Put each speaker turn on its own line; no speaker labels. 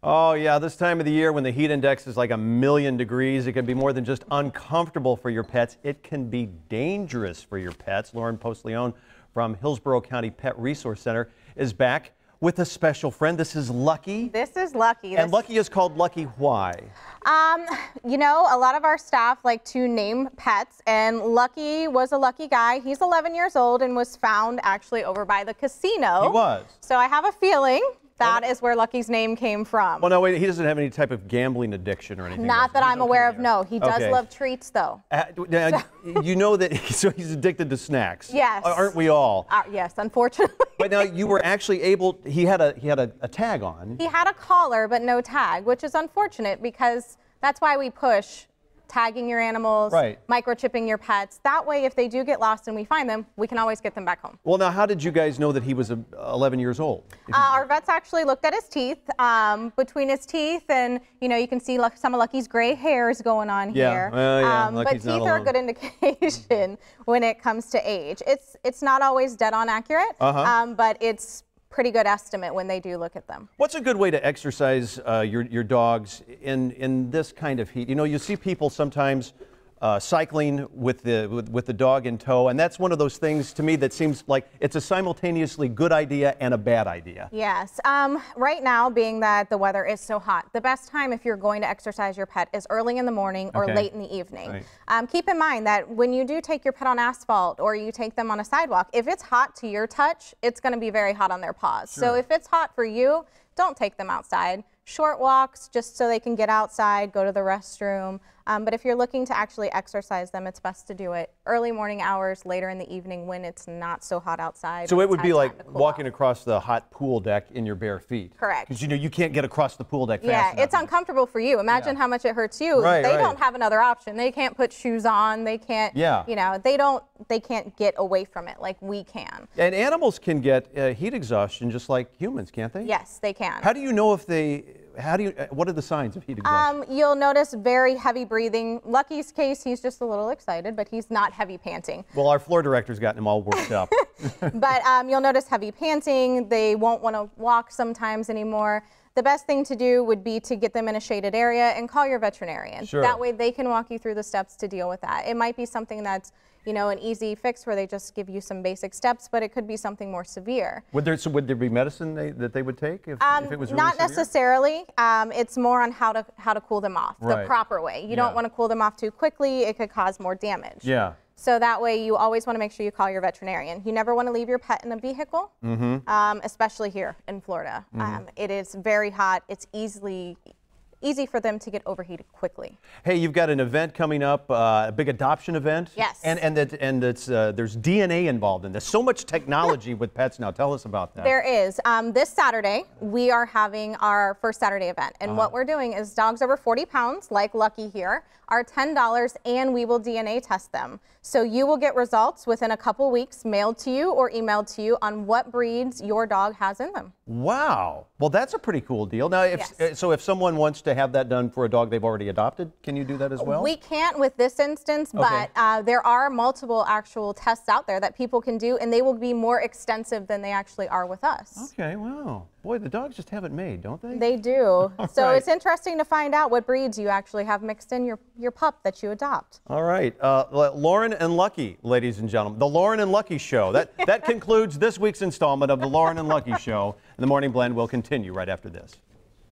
Oh, yeah, this time of the year when the heat index is like 1,000,000 degrees, it can be more than just uncomfortable for your pets. It can be dangerous for your pets. Lauren Postleone from Hillsborough County Pet Resource Center is back with a special friend. This is Lucky.
This is Lucky.
And Lucky is called Lucky why?
You know, a lot of our staff like to name pets, and Lucky was a lucky guy. He's 11 years old and was found actually over by the casino.
He was.
So I have a feeling that is where Lucky's name came from.
Well, no, wait, he doesn't have any type of gambling addiction or anything.
Not that I'm aware of, no. He does love treats, though.
You know that he's addicted to snacks.
Yes.
Aren't we all?
Yes, unfortunately.
But now you were actually able, he had a tag on.
He had a collar, but no tag, which is unfortunate because that's why we push tagging your animals, microchipping your pets. That way, if they do get lost and we find them, we can always get them back home.
Well, now, how did you guys know that he was 11 years old?
Our vets actually looked at his teeth. Between his teeth and, you know, you can see some of Lucky's gray hairs going on here. But teeth are a good indication when it comes to age. It's not always dead on accurate, but it's pretty good estimate when they do look at them.
What's a good way to exercise your dogs in this kind of heat? You know, you see people sometimes cycling with the dog in tow, and that's one of those things to me that seems like it's a simultaneously good idea and a bad idea.
Yes. Right now, being that the weather is so hot, the best time if you're going to exercise your pet is early in the morning or late in the evening. Keep in mind that when you do take your pet on asphalt or you take them on a sidewalk, if it's hot to your touch, it's going to be very hot on their paws. So if it's hot for you, don't take them outside. Short walks just so they can get outside, go to the restroom. But if you're looking to actually exercise them, it's best to do it early morning hours, later in the evening when it's not so hot outside.
So it would be like walking across the hot pool deck in your bare feet.
Correct.
Because you know you can't get across the pool deck fast enough.
Yeah, it's uncomfortable for you. Imagine how much it hurts you. They don't have another option. They can't put shoes on. They can't, you know, they can't get away from it like we can.
And animals can get heat exhaustion just like humans, can't they?
Yes, they can.
How do you know if they, what are the signs of heat exhaustion?
You'll notice very heavy breathing. Lucky's case, he's just a little excited, but he's not heavy panting.
Well, our floor director's gotten him all worked up.
But you'll notice heavy panting. They won't want to walk sometimes anymore. The best thing to do would be to get them in a shaded area and call your veterinarian. That way they can walk you through the steps to deal with that. It might be something that's, you know, an easy fix where they just give you some basic steps, but it could be something more severe.
Would there be medicine that they would take if it was really
not
severe?
Necessarily. It's more on how to cool them off the proper way. You don't want to cool them off too quickly. It could cause more damage.
Yeah.
So that way you always want to make sure you call your veterinarian. You never want to leave your pet in a vehicle, especially here in Florida. It is very hot. It's easy for them to get overheated quickly.
Hey, you've got an event coming up, a big adoption event.
Yes.
And there's DNA involved in this. So much technology with pets now. Tell us about that.
There is. This Saturday, we are having our first Saturday event. And what we're doing is dogs over 40 pounds, like Lucky here, are $10, and we will DNA test them. So you will get results within a couple weeks mailed to you or emailed to you on what breeds your dog has in them.
Wow. Well, that's a pretty cool deal. Now, so if someone wants to have that done for a dog they've already adopted, can you do that as well?
We can't with this instance, but there are multiple actual tests out there that people can do, and they will be more extensive than they actually are with us.
Okay, wow. Boy, the dogs just have it made, don't they?
They do. So it's interesting to find out what breeds you actually have mixed in your pup that you adopt.
All right. Lauren and Lucky, ladies and gentlemen. The Lauren and Lucky Show. That concludes this week's installment of the Lauren and Lucky Show. And the Morning Blend will continue right after this.